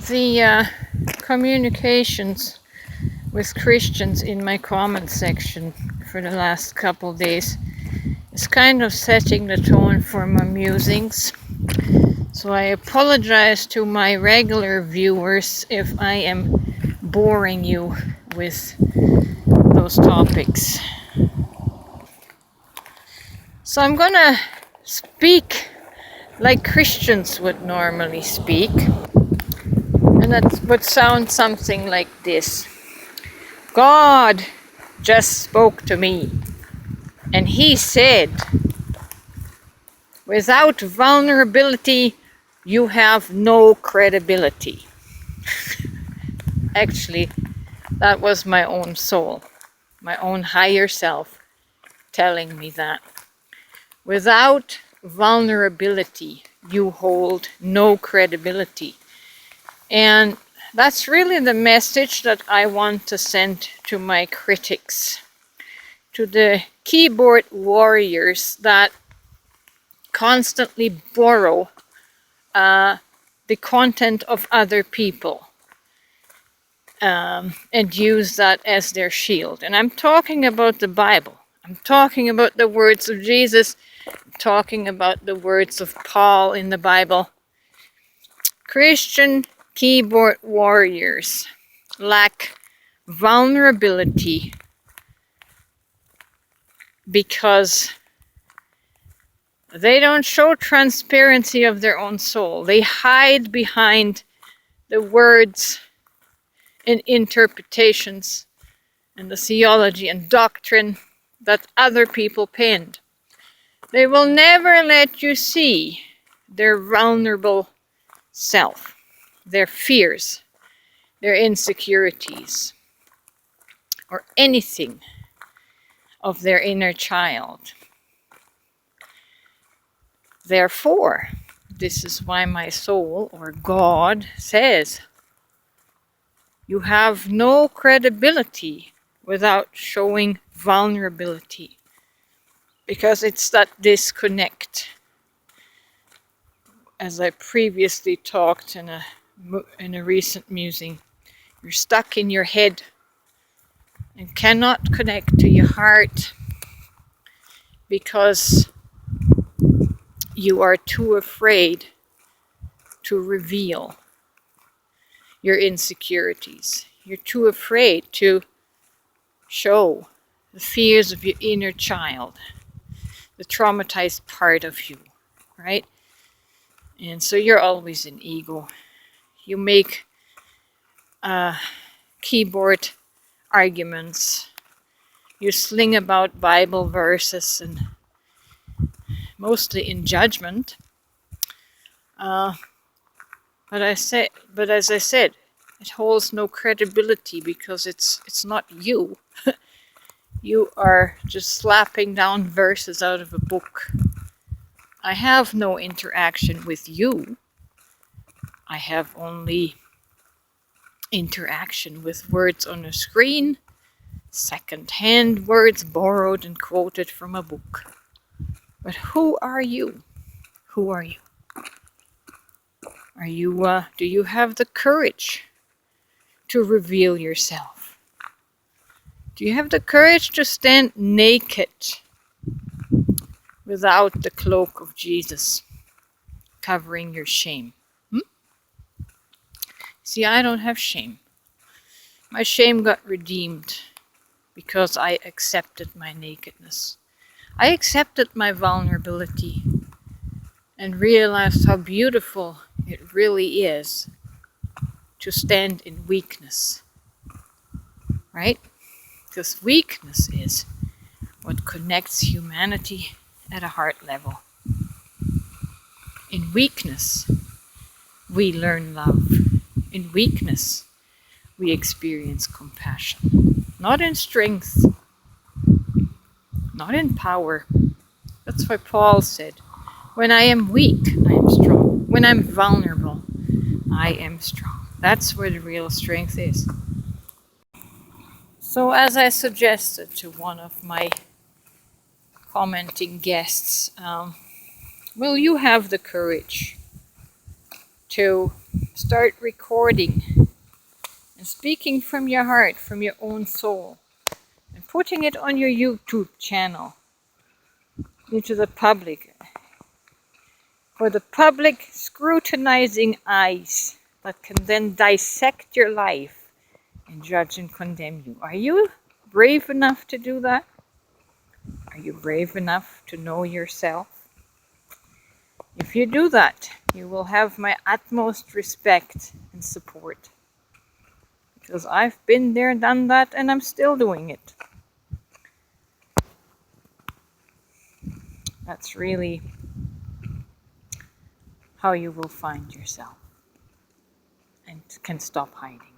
The communications with Christians in my comment section for the last couple days is kind of setting the tone for my musings. So I apologize to my regular viewers if I am boring you with those topics. So I'm gonna speak like Christians would normally speak, and that would sound something like this. God just spoke to me, and he said, without vulnerability, you have no credibility. Actually, that was my own soul, my own higher self telling me that. Without vulnerability, you hold no credibility. And that's really the message that I want to send to my critics, to the keyboard warriors that constantly borrow the content of other people and use that as their shield. And I'm talking about the Bible. I'm talking about the words of Jesus. I'm talking about the words of Paul in the Bible. Christian keyboard warriors lack vulnerability because they don't show transparency of their own soul. They hide behind the words and interpretations and the theology and doctrine that other people penned. They will never let you see their vulnerable self, their fears, their insecurities, or anything of their inner child. Therefore, this is why my soul, or God, says, you have no credibility without showing vulnerability, because it's that disconnect. As I previously talked in a recent musing, you're stuck in your head and cannot connect to your heart because you are too afraid to reveal your insecurities. You're too afraid to show the fears of your inner child, the traumatized part of you, right? And so you're always in ego. You make keyboard arguments. You sling about Bible verses and mostly in judgment. But as I said, it holds no credibility because it's not you. You are just slapping down verses out of a book. I have no interaction with you. I have only interaction with words on a screen, second-hand words borrowed and quoted from a book. But who are you? Who are you? Are you, do you have the courage to reveal yourself? Do you have the courage to stand naked without the cloak of Jesus covering your shame? See, I don't have shame. My shame got redeemed because I accepted my nakedness. I accepted my vulnerability and realized how beautiful it really is to stand in weakness, right? Because weakness is what connects humanity at a heart level. In weakness, we learn love. In weakness, we experience compassion. Not in strength, not in power. That's why Paul said, when I am weak, I am strong. When I'm vulnerable, I am strong. That's where the real strength is. So as I suggested to one of my commenting guests, will you have the courage to start recording and speaking from your heart, from your own soul, and putting it on your YouTube channel into the public, for the public scrutinizing eyes that can then dissect your life and judge and condemn you. Are you brave enough to do that? Are you brave enough to know yourself? If you do that, you will have my utmost respect and support. Because I've been there, done that, and I'm still doing it. That's really how you will find yourself and can stop hiding.